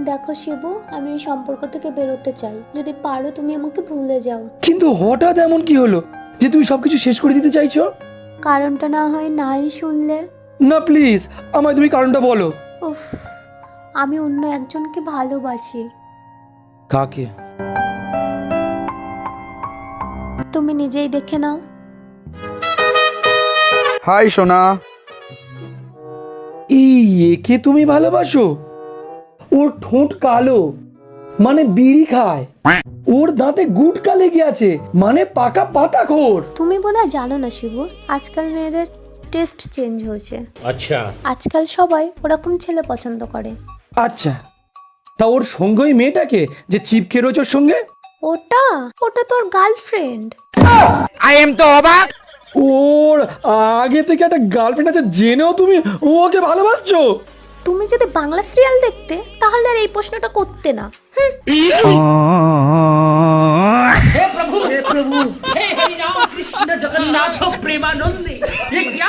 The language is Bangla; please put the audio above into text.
দেখো শিবু, আমি এই সম্পর্ক থেকে বেরোতে চাই। যদি পারো তুমি আমাকে ভুলে যাও। কিন্তু হঠাৎ এমন কি হলো যে তুমি সবকিছু শেষ করে দিতে চাইছো? কারণটা না হয় নাই শুনলে? না প্লিজ, আমায় তুমি কারণটা বলো। উফ, আমি অন্য একজনকে ভালোবাসি। কাকে? তুমি নিজেই দেখে নাও। হাই সোনা। এই একে তুমি ভালোবাসো? ওর ঠোঁট কালো, মানে বিড়ি খায়। ওর দাঁতে গুটকা লেগে আছে, মানে পাকা পাতাখোর। তুমি বোধহয় জানো না শিবু, আজকাল মেয়েদের টেস্ট চেঞ্জ হয়েছে। अच्छा আজকাল সবাই ওরকম ছেলে পছন্দ করে। আচ্ছা, তা ওর সঙ্গে ওই মেয়েটাকে যে চিপকে রয়েছে ওর সঙ্গে? ওটা ওটা তোর গার্লফ্রেন্ড। आई एम तो अबाक ওর আগে থেকে একটা গার্লফ্রেন্ড আছে জেনেও তুমি ওকে ভালোবাসছো? তুমি যদি বাংলা সিরিয়াল দেখতে তাহলে আর এই প্রশ্নটা করতে না। हे हरि राम कृष्ण जगन्नाथ प्रेमानंद ये क्या